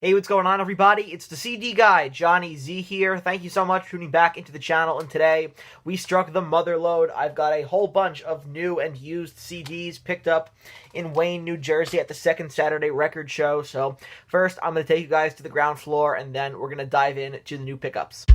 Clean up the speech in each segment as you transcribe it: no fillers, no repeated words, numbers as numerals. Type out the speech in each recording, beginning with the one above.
Hey, what's going on, everybody? It's the CD guy, Johnny Z here. Thank you so much for tuning back into the channel, and today we struck the mother load. I've got a whole bunch of new and used CDs picked up in Wayne, New Jersey at the Second Saturday Record Show. So first, I'm going to take you guys to the ground floor, and then we're going to dive in to the new pickups.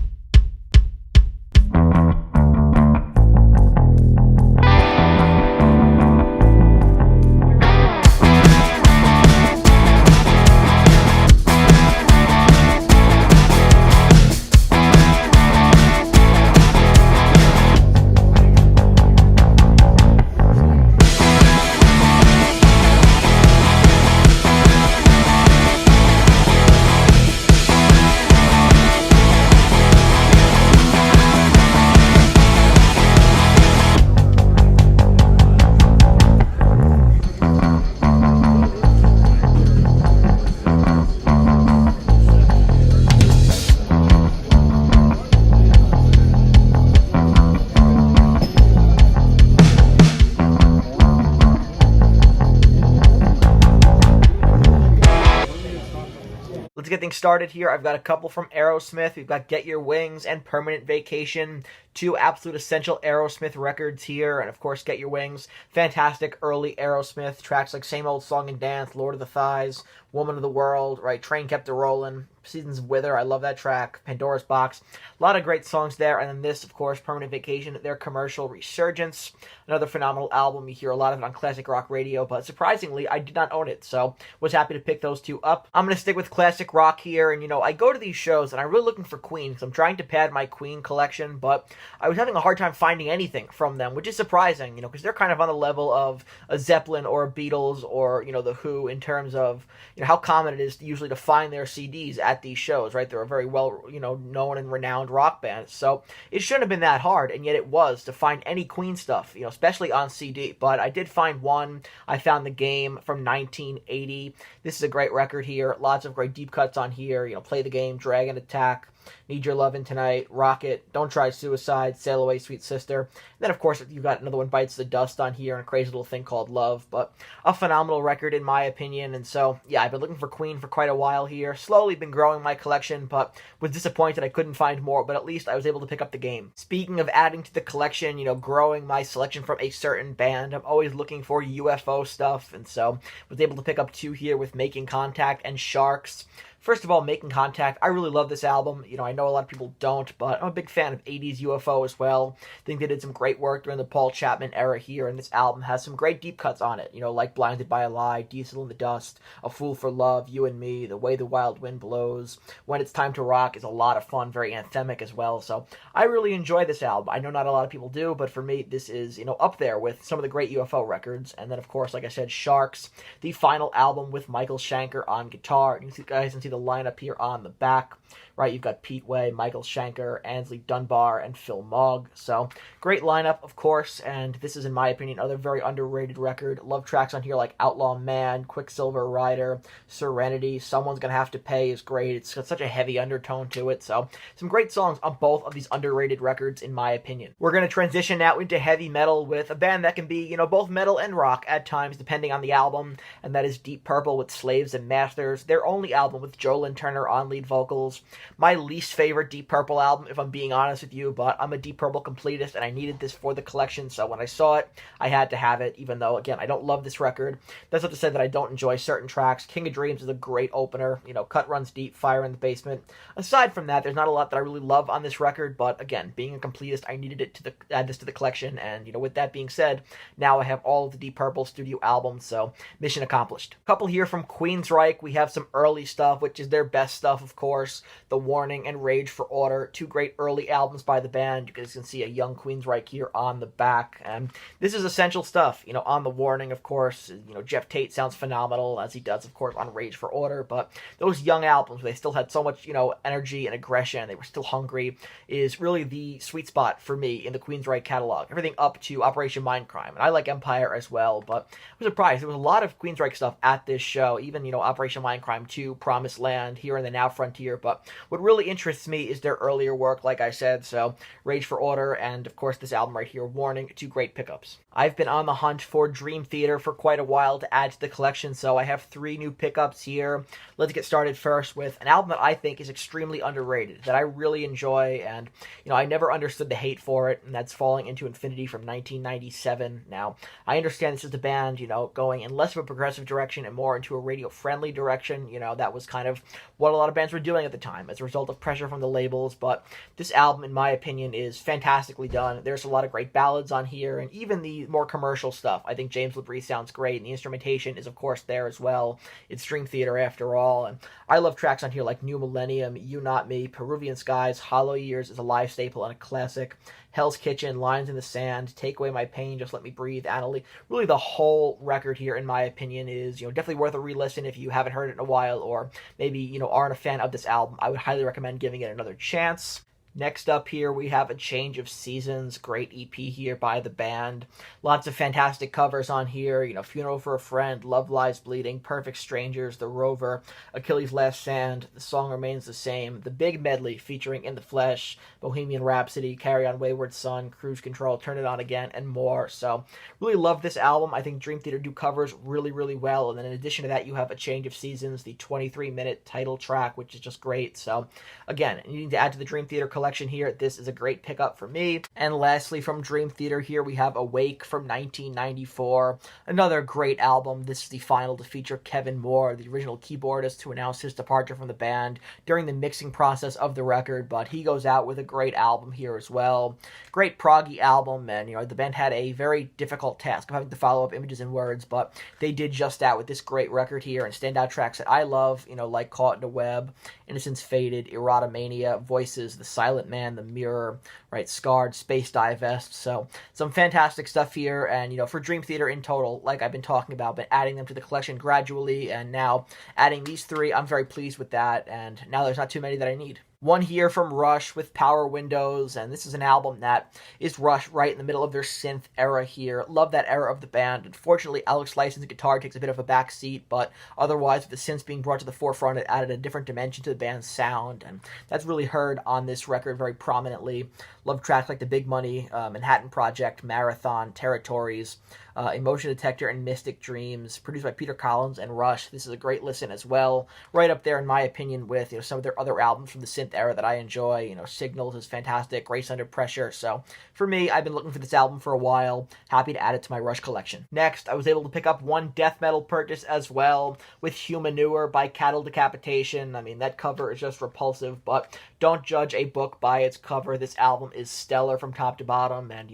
Let's get things started here. I've got a couple from Aerosmith. We've got Get Your Wings and Permanent Vacation. Two absolute essential Aerosmith records here. And of course, Get Your Wings. Fantastic early Aerosmith. Tracks like Same Old Song and Dance, Lord of the Thighs, Woman of the World, right? Train Kept a Rollin', Seasons of Wither. I love that track. Pandora's Box. A lot of great songs there. And then this, of course, Permanent Vacation, their commercial resurgence. Another phenomenal album. You hear a lot of it on classic rock radio, but surprisingly, I did not own it. So was happy to pick those two up. I'm going to stick with classic rock here. And, you know, I go to these shows and I'm really looking for Queen because I'm trying to pad my Queen collection, but I was having a hard time finding anything from them, which is surprising, you know, because they're kind of on the level of a Zeppelin or a Beatles or, you know, the Who in terms of, you know, how common it is usually to find their CDs at these shows, right? They're a very well, you know, known and renowned rock band. So it shouldn't have been that hard, and yet it was to find any Queen stuff, you know, especially on CD. But I did find one. I found The Game from 1980. This is a great record here. Lots of great deep cuts on here. You know, Play the Game, Dragon Attack, Need Your Lovin' Tonight, Rocket, Don't Try Suicide, Sail Away Sweet Sister. And then, of course, you've got another one, Bites the Dust on here, and a crazy little thing called Love. But a phenomenal record, in my opinion. And so, yeah, I've been looking for Queen for quite a while here. Slowly been growing my collection, but was disappointed I couldn't find more. But at least I was able to pick up The Game. Speaking of adding to the collection, you know, growing my selection from a certain band, I'm always looking for UFO stuff. And so was able to pick up two here with Making Contact and Sharks. First of all, Making Contact, I really love this album. You know, I know a lot of people don't, but I'm a big fan of 80s UFO as well. I think they did some great work during the Paul Chapman era here, and this album has some great deep cuts on it. You know, like Blinded by a Lie, Diesel in the Dust, A Fool for Love, You and Me, The Way the Wild Wind Blows, When It's Time to Rock is a lot of fun, very anthemic as well. So I really enjoy this album. I know not a lot of people do, but for me, this is, you know, up there with some of the great UFO records. And then, of course, like I said, Sharks, the final album with Michael Schenker on guitar. You guys can see the lineup here on the back, right? You've got Pete Way, Michael Schenker, Ansley Dunbar, and Phil Mogg. So great lineup, of course, and this is, in my opinion, another very underrated record. Love tracks on here like Outlaw Man, Quicksilver Rider, Serenity, Someone's Gonna Have to Pay is great. It's got such a heavy undertone to it. So some great songs on both of these underrated records, in my opinion. We're going to transition now into heavy metal with a band that can be, you know, both metal and rock at times, depending on the album, and that is Deep Purple with Slaves and Masters, their only album with Joe Lynn Turner on lead vocals. My least favorite Deep Purple album, if I'm being honest with you, but I'm a Deep Purple completist, and I needed this for the collection, so when I saw it, I had to have it, even though, again, I don't love this record. That's not to say that I don't enjoy certain tracks. King of Dreams is a great opener. You know, Cut Runs Deep, Fire in the Basement. Aside from that, there's not a lot that I really love on this record, but again, being a completist, I needed it to add this to the collection, and, you know, with that being said, now I have all of the Deep Purple studio albums, so mission accomplished. A couple here from Queensryche. We have some early stuff, which is their best stuff, of course. The Warning and Rage for Order, two great early albums by the band. You guys can see a young Queensryche here on the back, and this is essential stuff. You know, on The Warning, of course, you know, Jeff Tate sounds phenomenal, as he does, of course, on Rage for Order, but those young albums, where they still had so much, you know, energy and aggression, they were still hungry, is really the sweet spot for me in the Queensryche catalog. Everything up to Operation Mindcrime, and I like Empire as well, but I was surprised. There was a lot of Queensryche stuff at this show, even, you know, Operation Mindcrime 2, Promised Wasteland here in the Now Frontier, but what really interests me is their earlier work, like I said, so Rage for Order, and of course this album right here, Warning, 2 great pickups. I've been on the hunt for Dream Theater for quite a while to add to the collection, so I have 3 new pickups here. Let's get started first with an album that I think is extremely underrated, that I really enjoy, and, I never understood the hate for it, and that's Falling Into Infinity from 1997. Now, I understand this is the band, going in less of a progressive direction and more into a radio-friendly direction. That was kind of what a lot of bands were doing at the time as a result of pressure from the labels, but this album, in my opinion, is fantastically done. There's a lot of great ballads on here, and even the more commercial stuff. I think James LaBrie sounds great, and the instrumentation is, of course, there as well. It's Dream Theater after all, and I love tracks on here like New Millennium, You Not Me, Peruvian Skies, Hollow Years is a live staple and a classic, Hell's Kitchen, Lines in the Sand, Take Away My Pain, Just Let Me Breathe, Annalie. Really, the whole record here, in my opinion, is, definitely worth a re-listen if you haven't heard it in a while, or maybe, aren't a fan of this album. I would highly recommend giving it another chance. Next up here, we have A Change of Seasons, great EP here by the band. Lots of fantastic covers on here, Funeral for a Friend, Love Lies Bleeding, Perfect Strangers, The Rover, Achilles' Last Stand, The Song Remains the Same, the big medley featuring In the Flesh, Bohemian Rhapsody, Carry On Wayward Son, Cruise Control, Turn It On Again, and more. So, really love this album. I think Dream Theater do covers really, really well, and then in addition to that, you have A Change of Seasons, the 23-minute title track, which is just great. So, again, needing to add to the Dream Theater collection here, this is a great pickup for me. And lastly, from Dream Theater here, we have Awake from 1994. Another great album. This is the final to feature Kevin Moore, the original keyboardist who announced his departure from the band during the mixing process of the record, but he goes out with a great album here as well. Great proggy album, and, the band had a very difficult task of having to follow up images and words, but they did just that with this great record here, and standout tracks that I love, like Caught in a Web, Innocence Faded, Erotomania, Voices, The Silent Man, The Mirror, right, Scarred, Space Divest. So some fantastic stuff here, and for Dream Theater in total, like I've been talking about, been adding them to the collection gradually, and now adding these 3, I'm very pleased with that, and now there's not too many that I need. One here from Rush with Power Windows, and this is an album that is Rush right in the middle of their synth era here. Love that era of the band. Unfortunately, Alex Lyson's guitar takes a bit of a back seat, but otherwise, with the synths being brought to the forefront, it added a different dimension to the band's sound, and that's really heard on this record very prominently. Love tracks like The Big Money, Manhattan Project, Marathon, Territories, Emotion Detector, and Mystic Dreams, produced by Peter Collins and Rush. This is a great listen as well. Right up there, in my opinion, with some of their other albums from the synth era that I enjoy. Signals is fantastic, Grace Under Pressure. So for me, I've been looking for this album for a while. Happy to add it to my Rush collection. Next, I was able to pick up one death metal purchase as well with Humanure by Cattle Decapitation. I mean, that cover is just repulsive, but don't judge a book by its cover. This album is stellar from top to bottom, and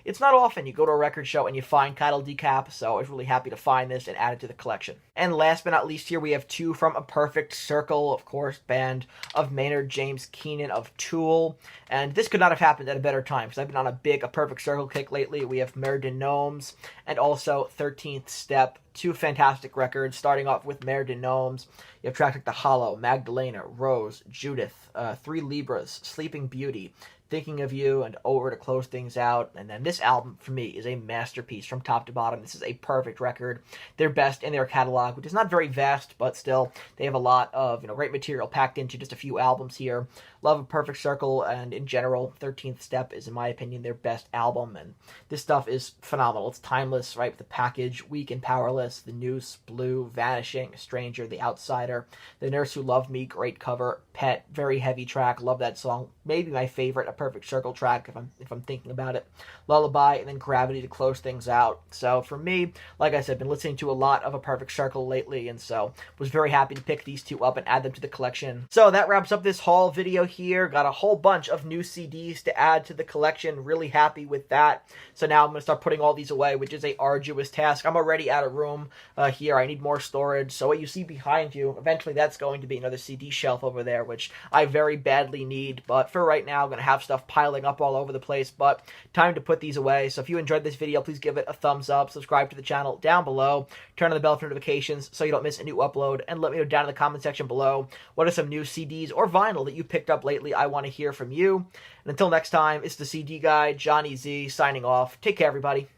it's not often you go to a record show and you find Cattle Decap, so I was really happy to find this and add it to the collection. And last but not least here, we have 2 from A Perfect Circle, of course, band of Maynard James Keenan of Tool, and this could not have happened at a better time, because I've been on a big A Perfect Circle kick lately. We have Mare de Gnomes, and also 13th Step, 2 fantastic records, starting off with Mare de Gnomes. You have tracks like The Hollow, Magdalena, Rose, Judith, 3 Libras, Sleeping Beauty, Thinking of You, and Over to close things out. And then this album, for me, is a masterpiece from top to bottom. This is a perfect record. Their best in their catalog, which is not very vast, but still, they have a lot of great material packed into just a few albums here. Love A Perfect Circle, and in general, 13th Step is, in my opinion, their best album, and this stuff is phenomenal. It's timeless, right, with the package, Weak and Powerless, The Noose, Blue, Vanishing, Stranger, The Outsider, The Nurse Who Loved Me, great cover, Pet, very heavy track, love that song, maybe my favorite A Perfect Circle track, if I'm thinking about it, Lullaby, and then Gravity to close things out. So for me, like I said, been listening to a lot of A Perfect Circle lately, and so was very happy to pick these 2 up and add them to the collection. So that wraps up this haul video here. Got a whole bunch of new CDs to add to the collection. Really happy with that. So now I'm going to start putting all these away, which is a arduous task. I'm already out of room here. I need more storage. So what you see behind you, eventually that's going to be another CD shelf over there, which I very badly need. But for right now, I'm going to have stuff piling up all over the place. But time to put these away. So if you enjoyed this video, please give it a thumbs up. Subscribe to the channel down below. Turn on the bell for notifications so you don't miss a new upload. And let me know down in the comment section below what are some new CDs or vinyl that you picked up lately. I want to hear from you. And until next time, it's the CD Guy, Johnny Z, signing off. Take care, everybody.